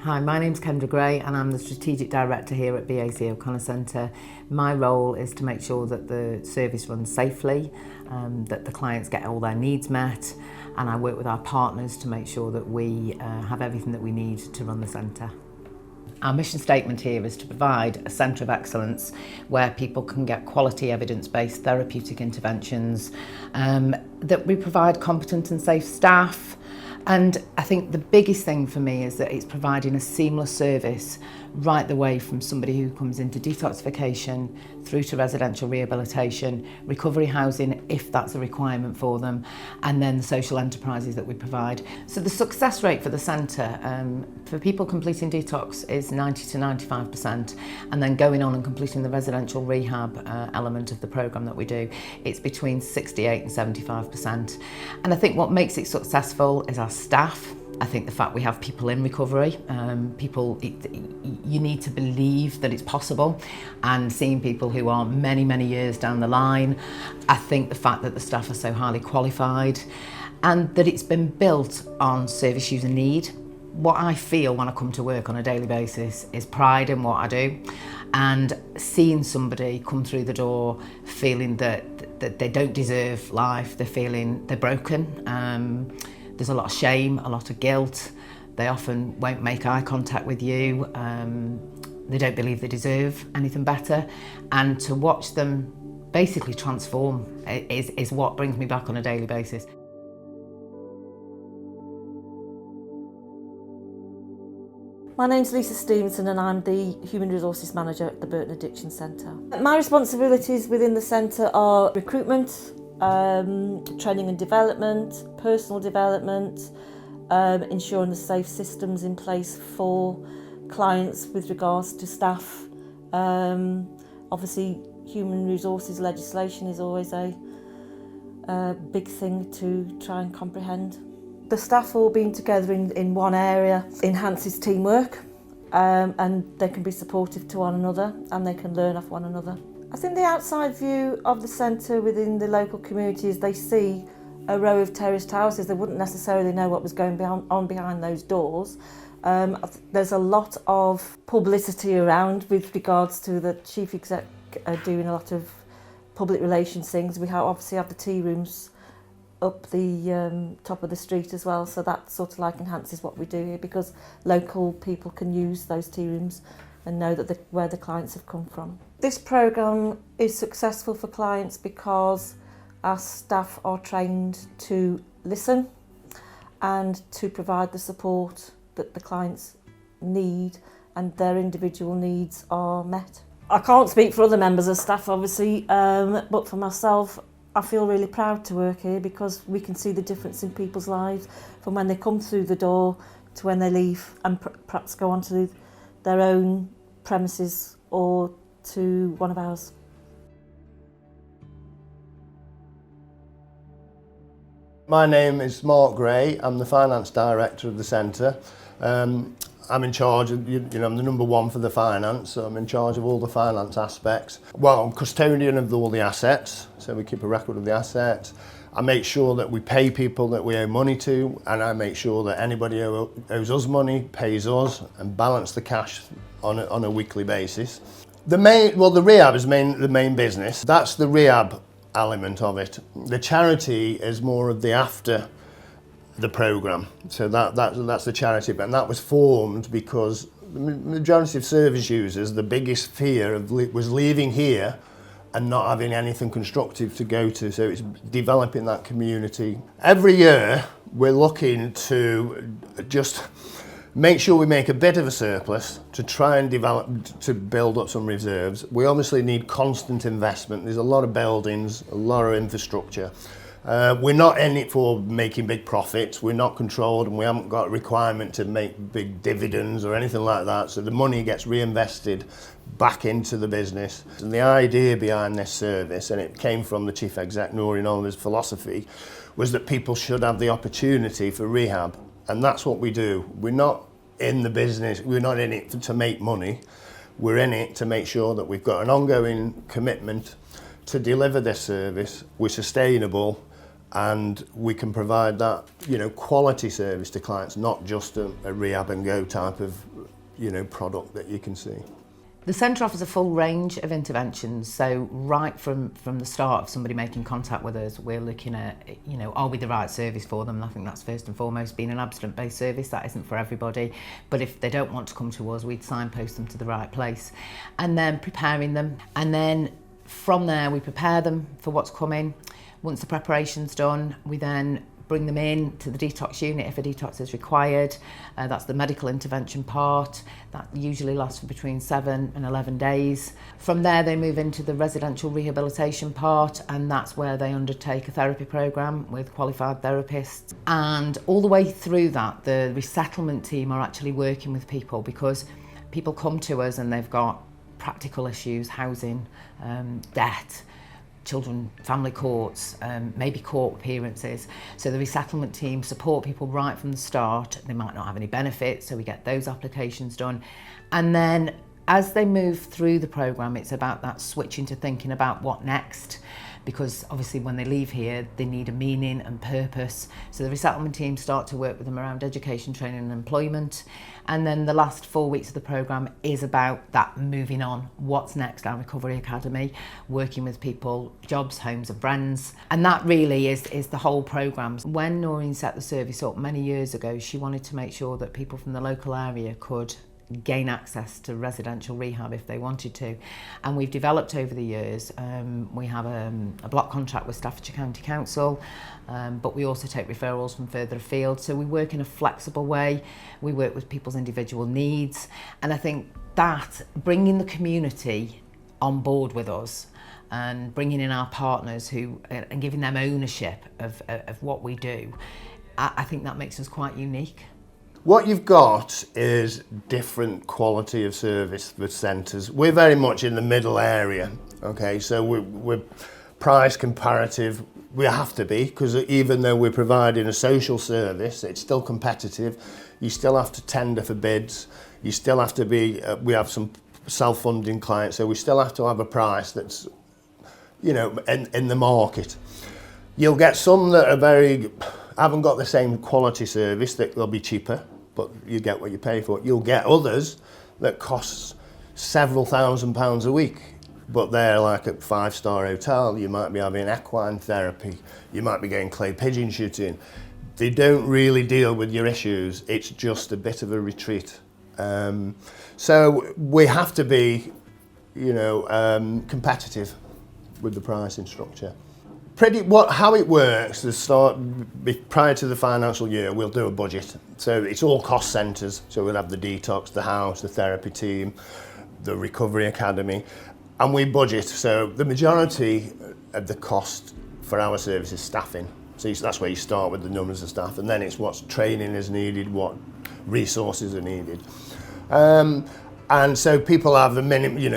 Hi, my name's Kendra Gray and I'm the Strategic Director here at BAC O'Connor Centre. My role is to make sure that the service runs safely, that the clients get all their needs met, and I work with our partners to make sure that we have everything that we need to run the centre. Our mission statement here is to provide a centre of excellence where people can get quality evidence-based therapeutic interventions, that we provide competent and safe staff. And I think the biggest thing for me is that it's providing a seamless service right the way from somebody who comes into detoxification through to residential rehabilitation, recovery housing if that's a requirement for them, and then the social enterprises that we provide. So the success rate for the centre for people completing detox is 90 to 95%, and then going on and completing the residential rehab element of the programme that we do, it's between 68 and 75%. And I think what makes it successful is our staff. I think the fact we have people in recovery, you need to believe that it's possible, and seeing people who are many, many years down the line. I think the fact that the staff are so highly qualified and that it's been built on service user need. What I feel when I come to work on a daily basis is pride in what I do, and seeing somebody come through the door feeling that they don't deserve life, they're feeling they're broken. There's a lot of shame, a lot of guilt. They often won't make eye contact with you. They don't believe they deserve anything better. And to watch them basically transform is what brings me back on a daily basis. My name's Lisa Stevenson and I'm the Human Resources Manager at the Burton Addiction Centre. My responsibilities within the centre are recruitment, training and development, personal development, ensuring the safe systems in place for clients with regards to staff. Obviously, human resources legislation is always a big thing to try and comprehend. The staff all being together in one area enhances teamwork, and they can be supportive to one another and they can learn off one another. I think the outside view of the centre within the local community is they see a row of terraced houses. They wouldn't necessarily know what was going on behind those doors. There's a lot of publicity around with regards to the chief exec doing a lot of public relations things. We obviously have the tea rooms up the top of the street as well, so that sort of like enhances what we do here, because local people can use those tea rooms and know that where the clients have come from. This programme is successful for clients because our staff are trained to listen and to provide the support that the clients need, and their individual needs are met. I can't speak for other members of staff obviously, but for myself, I feel really proud to work here because we can see the difference in people's lives from when they come through the door to when they leave and perhaps go on to their own premises or to one of ours. My name is Mark Gray. I'm the Finance Director of the Centre. I'm in charge of, I'm the number one for the finance, so I'm in charge of all the finance aspects. Well, I'm custodian of all the assets, so we keep a record of the assets. I make sure that we pay people that we owe money to, and I make sure that anybody who owes us money pays us, and balance the cash on a weekly basis. The rehab is the main business. That's the rehab element of it. The charity is more of the after the programme. So that's the charity bit, and that was formed because the majority of service users, the biggest fear was leaving here and not having anything constructive to go to, so it's developing that community. Every year we're looking to just make sure we make a bit of a surplus to try and to build up some reserves. We obviously need constant investment. There's a lot of buildings, a lot of infrastructure. We're not in it for making big profits. We're not controlled, and we haven't got a requirement to make big dividends or anything like that. So the money gets reinvested back into the business. And the idea behind this service, and it came from the Chief Exec Noreen Oliver's philosophy, was that people should have the opportunity for rehab. And that's what we do. We're not in the business, we're not in it to make money. We're in it to make sure that we've got an ongoing commitment to deliver this service. We're sustainable, and we can provide that quality service to clients, not just a rehab and go type of product that you can see. The centre offers a full range of interventions, so right from the start of somebody making contact with us, we're looking at, are we the right service for them? And I think that's first and foremost. Being an abstinence-based service, that isn't for everybody, but if they don't want to come to us, we'd signpost them to the right place. And then preparing them, and then from there we prepare them for what's coming. Once the preparation's done, we then bring them in to the detox unit if a detox is required. That's the medical intervention part. That usually lasts for between 7 and 11 days. From there they move into the residential rehabilitation part, and that's where they undertake a therapy programme with qualified therapists. And all the way through that, the resettlement team are actually working with people, because people come to us and they've got practical issues, housing, debt, children, family courts, maybe court appearances. So the resettlement team support people right from the start. They might not have any benefits, so we get those applications done. And then as they move through the programme, it's about that switching to thinking about what next, because obviously when they leave here, they need a meaning and purpose. So the resettlement team start to work with them around education, training and employment. And then the last 4 weeks of the programme is about that moving on. What's next? Our Recovery Academy, working with people, jobs, homes and friends. And that really is the whole programme. When Noreen set the service up many years ago, she wanted to make sure that people from the local area could gain access to residential rehab if they wanted to, and we've developed over the years. We have a block contract with Staffordshire County Council, but we also take referrals from further afield, so we work in a flexible way. We work with people's individual needs, and I think that bringing the community on board with us and bringing in our partners and giving them ownership of what we do, I think that makes us quite unique. What you've got is different quality of service with centres. We're very much in the middle area, okay? So we're price comparative. We have to be, because even though we're providing a social service, it's still competitive. You still have to tender for bids. You still have to be, we have some self-funding clients, so we still have to have a price that's, in the market. You'll get some that are haven't got the same quality service, that they'll be cheaper, but you get what you pay for. You'll get others that cost several £1,000s a week, but they're like a 5-star hotel. You might be having equine therapy, you might be getting clay pigeon shooting. They don't really deal with your issues, it's just a bit of a retreat. So we have to be, competitive with the pricing structure. How it works, prior to the financial year, we'll do a budget. So it's all cost centres. So we'll have the detox, the house, the therapy team, the recovery academy, and we budget. So the majority of the cost for our service is staffing. So that's where you start with the numbers of staff, and then it's what training is needed, what resources are needed. And so people have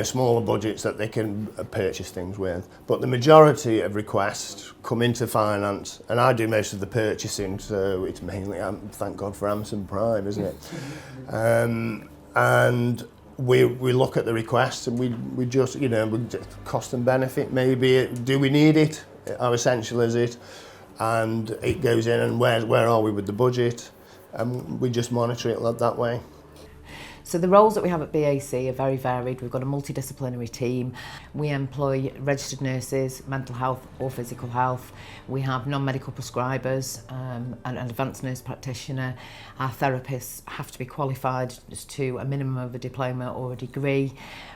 smaller budgets that they can purchase things with. But the majority of requests come into finance, and I do most of the purchasing, so it's mainly, thank God for Amazon Prime, isn't it? And we look at the requests, and we just, cost and benefit, maybe, do we need it? How essential is it? And it goes in, and where are we with the budget? And we just monitor it that way. So the roles that we have at BAC are very varied. We've got a multidisciplinary team. We employ registered nurses, mental health or physical health. We have non-medical prescribers, an advanced nurse practitioner. Our therapists have to be qualified to a minimum of a diploma or a degree.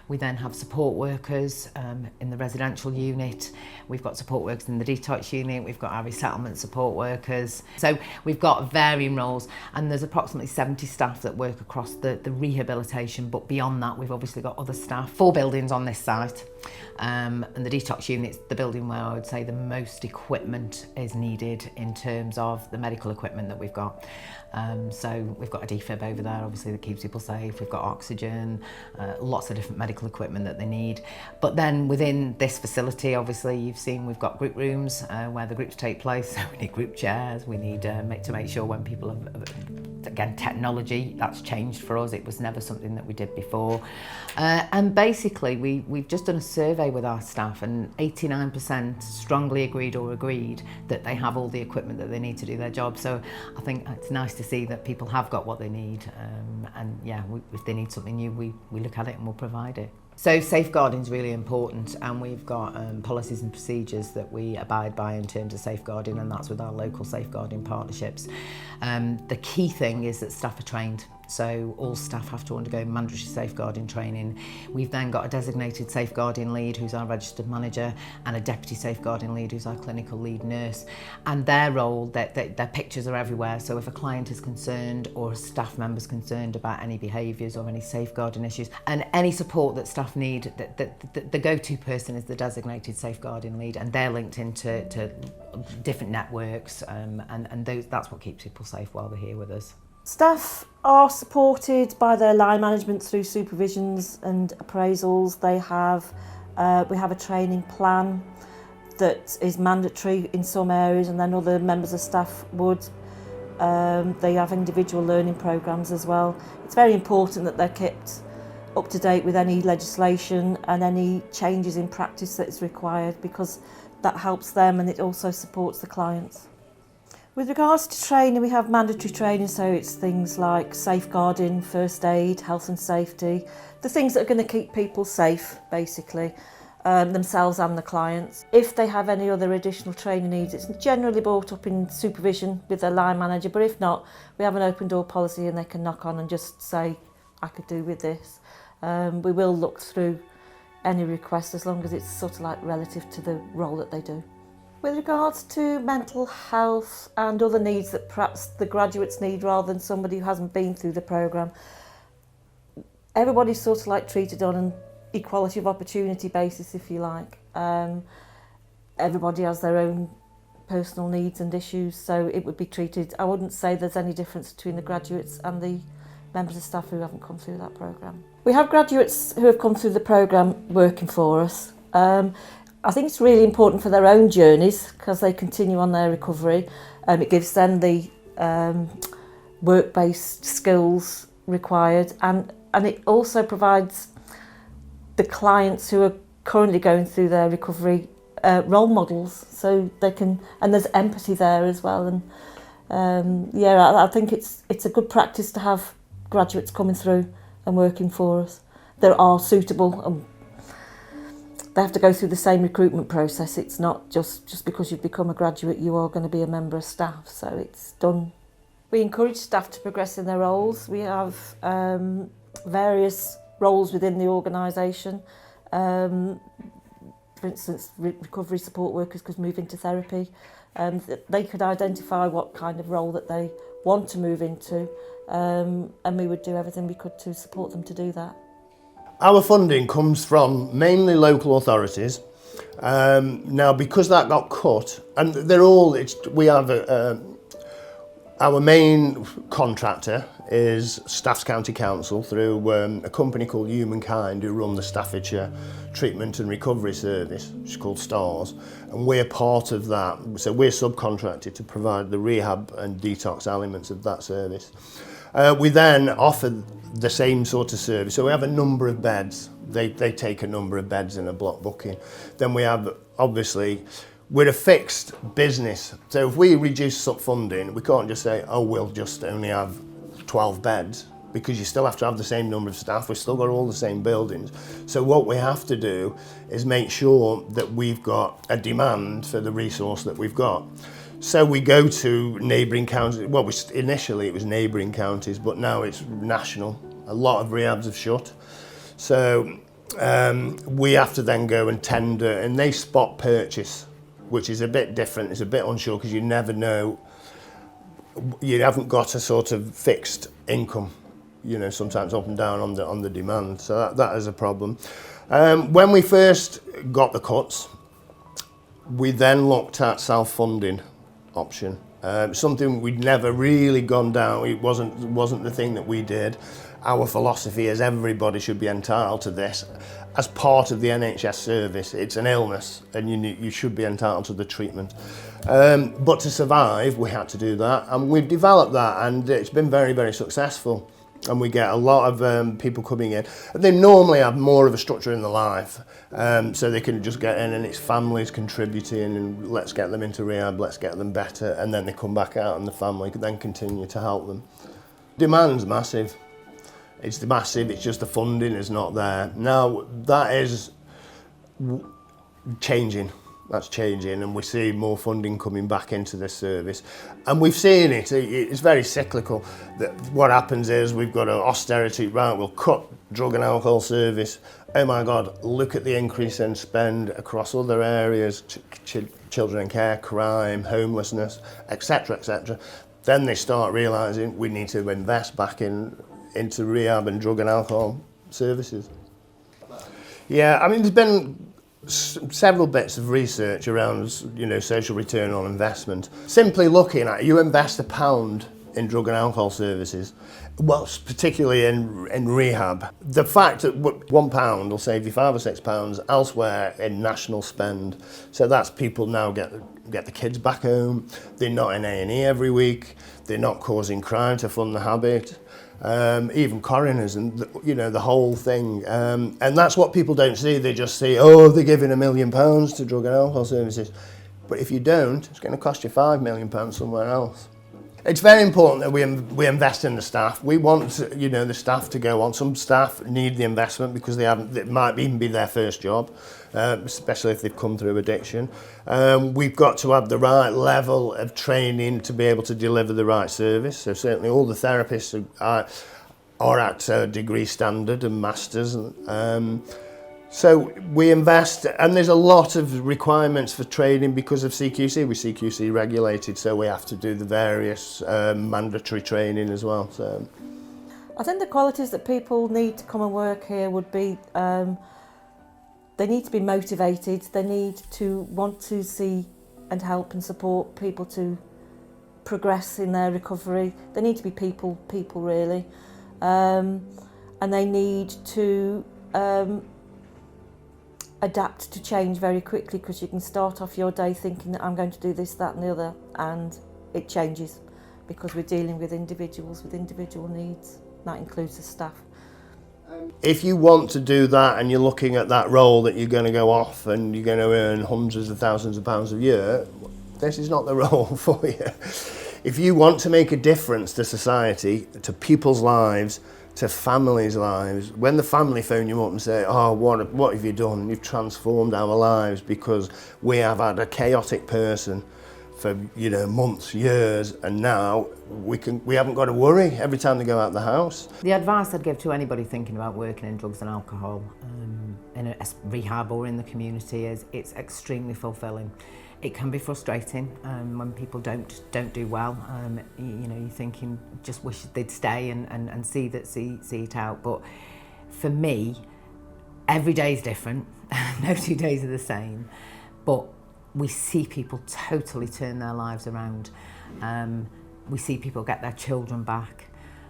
We then have support workers in the residential unit. We've got support workers in the detox unit. We've got our resettlement support workers. So we've got varying roles, and there's approximately 70 staff that work across the rehabilitation, but beyond that we've obviously got other staff. 4 buildings on this site, and the detox unit's the building where I would say the most equipment is needed in terms of the medical equipment that we've got. So we've got a defib over there, obviously, that keeps people safe. We've got oxygen, lots of different medical equipment that they need. But then within this facility, obviously, you've seen we've got group rooms where the groups take place. So we need group chairs. We need to make sure when people have, again, technology, that's changed for us. It was never something that we did before. And basically, we've just done survey with our staff, and 89% strongly agreed that they have all the equipment that they need to do their job. So I think it's nice to see that people have got what they need, and yeah, if they need something new, we look at it and we'll provide it. So safeguarding is really important, and we've got policies and procedures that we abide by in terms of safeguarding, and that's with our local safeguarding partnerships. The key thing is that staff are trained. So all staff have to undergo mandatory safeguarding training. We've then got a designated safeguarding lead who's our registered manager, and a deputy safeguarding lead who's our clinical lead nurse. And their role, their pictures are everywhere. So if a client is concerned or a staff member's concerned about any behaviours or any safeguarding issues and any support that staff need, the go-to person is the designated safeguarding lead, and they're linked into different networks, and that's what keeps people safe while they're here with us. Staff are supported by their line management through supervisions and appraisals. We have a training plan that is mandatory in some areas, and then other members of staff would. They have individual learning programmes as well. It's very important that they're kept up to date with any legislation and any changes in practice that is required, because that helps them and it also supports the clients. With regards to training, we have mandatory training, so it's things like safeguarding, first aid, health and safety, the things that are going to keep people safe, basically, themselves and the clients. If they have any other additional training needs, it's generally brought up in supervision with their line manager, but if not, we have an open door policy and they can knock on and just say, I could do with this. We will look through any request as long as it's sort of like relative to the role that they do. With regards to mental health and other needs that perhaps the graduates need rather than somebody who hasn't been through the programme, everybody's sort of like treated on an equality of opportunity basis, if you like. Everybody has their own personal needs and issues, so it would be treated, I wouldn't say there's any difference between the graduates and the members of staff who haven't come through that programme. We have graduates who have come through the programme working for us. I think it's really important for their own journeys because they continue on their recovery. It gives them the work-based skills required, and it also provides the clients who are currently going through their recovery role models, so they can, and there's empathy there as well. And I think it's a good practice to have graduates coming through and working for us. They are suitable. They have to go through the same recruitment process. It's not just because you've become a graduate you are going to be a member of staff, so it's done. We encourage staff to progress in their roles. We have various roles within the organisation. For instance, recovery support workers could move into therapy. They could identify what kind of role that they want to move into, and we would do everything we could to support them to do that. Our funding comes from mainly local authorities. Now, because that got cut, and they're all, we have our main contractor is Staffs County Council through a company called Humankind who run the Staffordshire Treatment and Recovery Service, which is called STARS, and we're part of that. So we're subcontracted to provide the rehab and detox elements of that service. We then offer the same sort of service. So we have a number of beds. They take a number of beds in a block booking. Then we have, obviously, we're a fixed business. So if we reduce funding, we can't just say, oh, we'll just only have 12 beds, because you still have to have the same number of staff. We've still got all the same buildings. So what we have to do is make sure that we've got a demand for the resource that we've got. So we go to neighbouring counties. Well, initially it was neighbouring counties, but now it's national. A lot of rehabs have shut. So we have to then go and tender, and they spot purchase, which is a bit different. It's a bit unsure because you never know. You haven't got a sort of fixed income, you know, sometimes up and down on the demand. So that is a problem. When we first got the cuts, we then looked at self-funding option. Something we'd never really gone down. It wasn't the thing that we did. Our philosophy is everybody should be entitled to this as part of the NHS service. It's an illness and you should be entitled to the treatment. But to survive, we had to do that, and we've developed that, and it's been very, very successful. and we get a lot of people coming in. They normally have more of a structure in their life, so they can just get in and it's families contributing and let's get them into rehab, let's get them better, and then they come back out and the family can then continue to help them. Demand's massive. It's massive, it's just the funding is not there. Now that is changing. That's changing, and we see more funding coming back into this service. And we've seen it, it's very cyclical. That what happens is we've got an austerity, right, we'll cut drug and alcohol service. Oh my God, look at the increase in spend across other areas, children in care, crime, homelessness, etc., etc. Then they start realising we need to invest back into rehab and drug and alcohol services. Yeah, I mean, there's been several bits of research around, you know, social return on investment. Simply looking at, you invest £1 in drug and alcohol services, well, particularly in rehab. The fact that £1 will save you £5 or £6 elsewhere in national spend. So that's people now get the kids back home. They're not in A&E every week. They're not causing crime to fund the habit. Even coroners and the whole thing, and that's what people don't see. They just see, oh, they're giving £1 million to drug and alcohol services, but if you don't, it's going to cost you £5 million somewhere else. It's very important that we invest in the staff. We want the staff to go on. Some staff need the investment because it might even be their first job, especially if they've come through addiction. We've got to have the right level of training to be able to deliver the right service. So certainly all the therapists are at a degree standard and masters. So we invest, and there's a lot of requirements for training because of CQC. We're CQC regulated, so we have to do the various mandatory training as well. So I think the qualities that people need to come and work here would be, they need to be motivated, they need to want to see and help and support people to progress in their recovery. They need to be people really, and they need to adapt to change very quickly, because you can start off your day thinking that I'm going to do this, that and the other, and it changes because we're dealing with individuals with individual needs. That includes the staff. If you want to do that and you're looking at that role that you're going to go off and you're going to earn hundreds of thousands of pounds a year, this is not the role for you. If you want to make a difference to society, to people's lives, to families' lives, when the family phone you up and say, oh, what have you done? You've transformed our lives because we have had a chaotic person for months, years, and now we haven't got to worry every time they go out the house. The advice I'd give to anybody thinking about working in drugs and alcohol, in a rehab or in the community, is it's extremely fulfilling. It can be frustrating when people don't do well. You're thinking, just wish they'd stay and see it out. But for me, every day is different. No 2 days are the same. But we see people totally turn their lives around. We see people get their children back.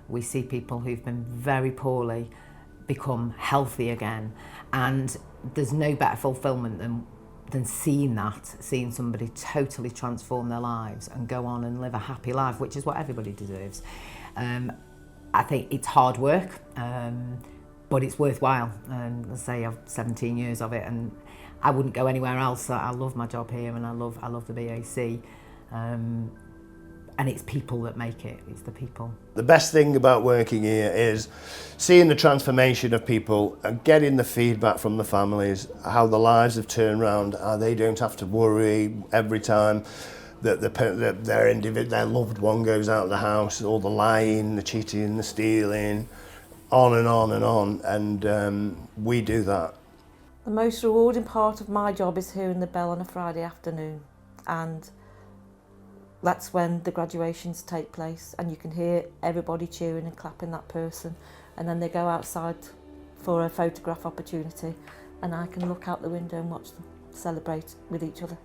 We see people who've been very poorly become healthy again. And there's no better fulfilment than seeing somebody totally transform their lives and go on and live a happy life, which is what everybody deserves. I think it's hard work, but it's worthwhile. Let's say I've 17 years of it, and I wouldn't go anywhere else. I love my job here, and I love the BAC. And it's people that make it, it's the people. The best thing about working here is seeing the transformation of people and getting the feedback from the families, how the lives have turned around, how they don't have to worry every time that their loved one goes out of the house, all the lying, the cheating, the stealing, on and on and on, and we do that. The most rewarding part of my job is hearing the bell on a Friday afternoon, and that's when the graduations take place, and you can hear everybody cheering and clapping that person, and then they go outside for a photograph opportunity, and I can look out the window and watch them celebrate with each other.